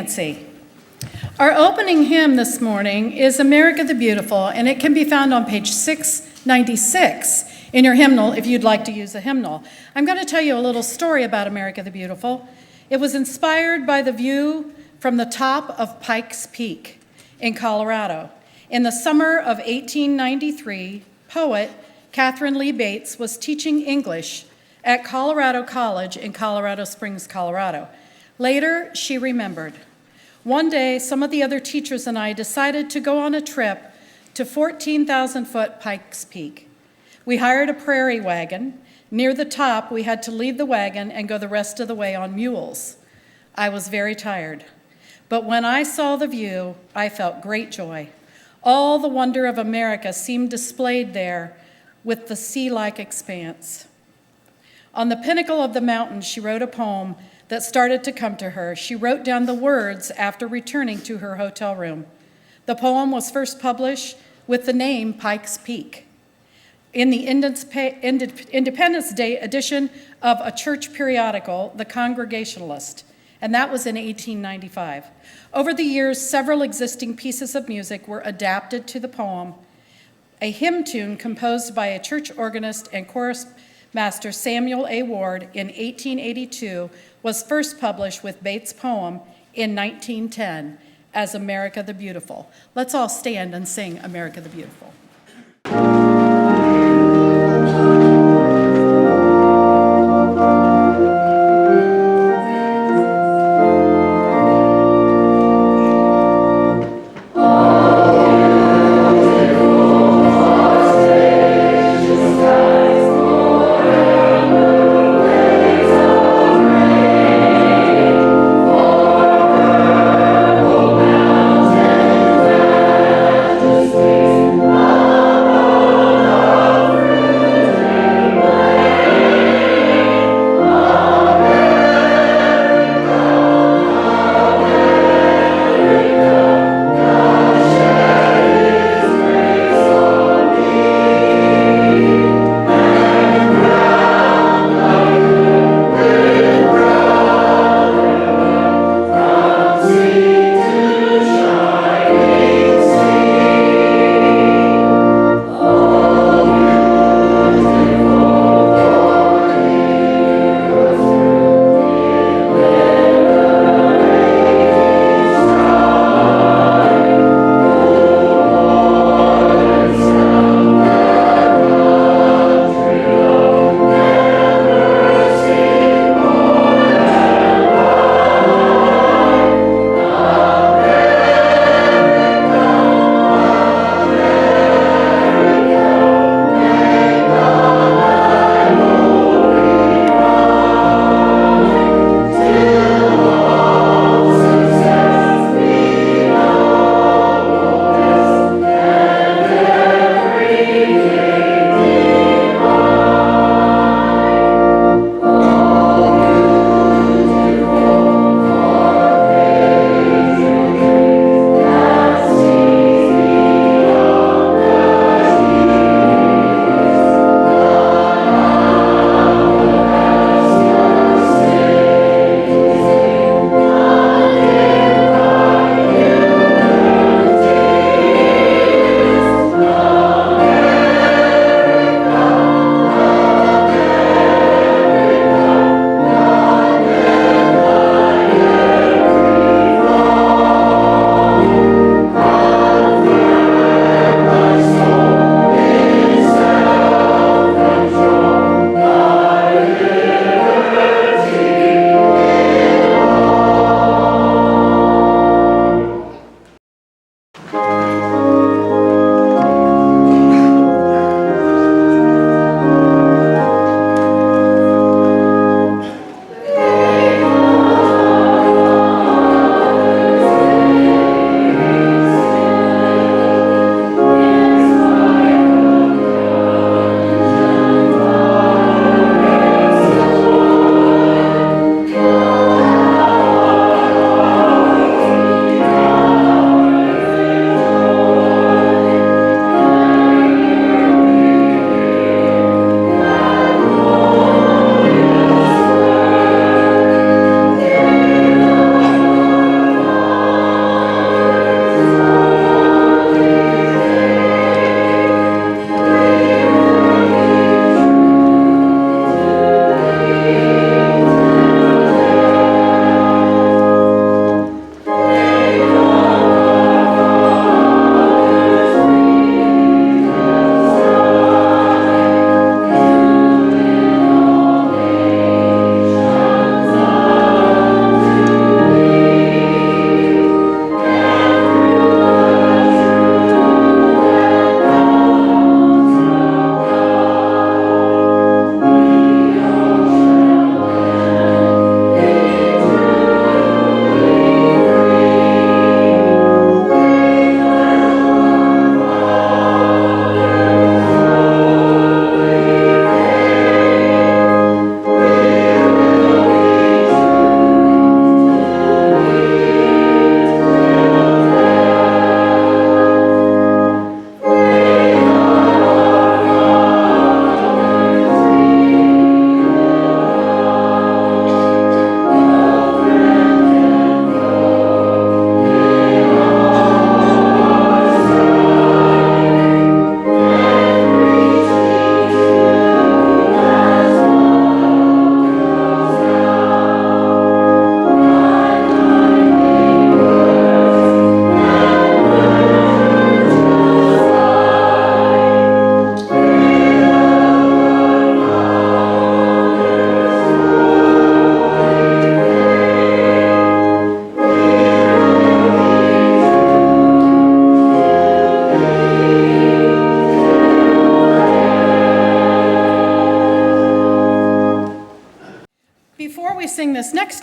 Nancy. Our opening hymn this morning is America the Beautiful, and it can be found on page 696 in your hymnal if you'd like to use a hymnal. I'm going to tell you a little story about America the Beautiful. It was inspired by the view from the top of Pikes Peak in Colorado. In the summer of 1893, poet Catherine Lee Bates was teaching English at Colorado College in Colorado Springs, Colorado. Later, she remembered. One day, some of the other teachers and I decided to go on a trip to 14,000-foot Pikes Peak. We hired a prairie wagon. Near the top, we had to leave the wagon and go the rest of the way on mules. I was very tired. But when I saw the view, I felt great joy. All the wonder of America seemed displayed there with the sea-like expanse. On the pinnacle of the mountain, she wrote a poem that started to come to her. She wrote down the words after returning to her hotel room. The poem was first published with the name Pikes Peak in the Independence Day edition of a church periodical, The Congregationalist, and that was in 1895. Over the years, several existing pieces of music were adapted to the poem. A hymn tune composed by a church organist and chorus master Samuel A. Ward in 1882 was first published with Bates' poem in 1910 as America the Beautiful. Let's all stand and sing America the Beautiful. Majesty,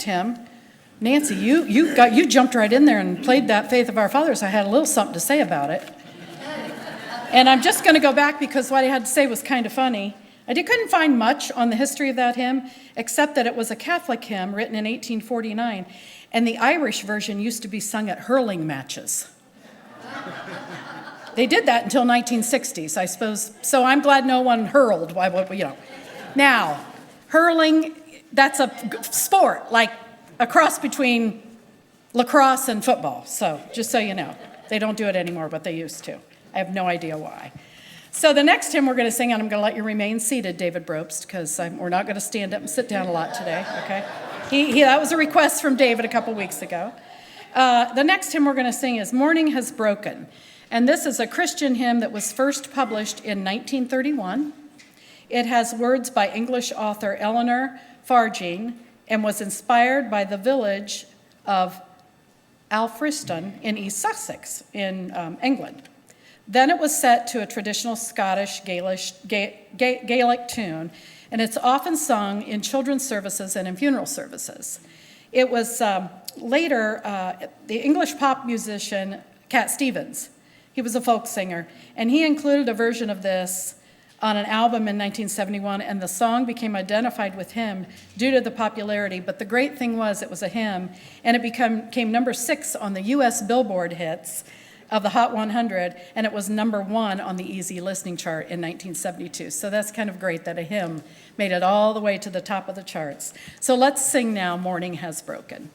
hymn, Nancy, you jumped right in there and played that Faith of Our Fathers. I had a little something to say about it. And I'm just going to go back because what I had to say was kind of funny. I couldn't find much on the history of that hymn, except that it was a Catholic hymn written in 1849, and the Irish version used to be sung at hurling matches. They did that until 1960s, I suppose. So I'm glad no one hurled. Now, hurling, that's a sport, like a cross between lacrosse and football. So just so you know, they don't do it anymore, but they used to. I have no idea why. So the next hymn we're going to sing, and I'm going to let you remain seated, David Brobst, because we're not going to stand up and sit down a lot today, okay? That was a request from David a couple weeks ago. The next hymn we're going to sing is Morning Has Broken. And this is a Christian hymn that was first published in 1931. It has words by English author Eleanor Farjeon and was inspired by the village of Alfriston in East Sussex in England. Then it was set to a traditional Scottish Gaelic tune, and it's often sung in children's services and in funeral services. It was later the English pop musician Cat Stevens. He was a folk singer, and he included a version of this on an album in 1971, and the song became identified with him due to the popularity. But the great thing was it was a hymn, and it became number 6 on the U.S. Billboard hits of the Hot 100, and it was number 1 on the Easy Listening chart in 1972. So that's kind of great that a hymn made it all the way to the top of the charts. So let's sing now, Morning Has Broken.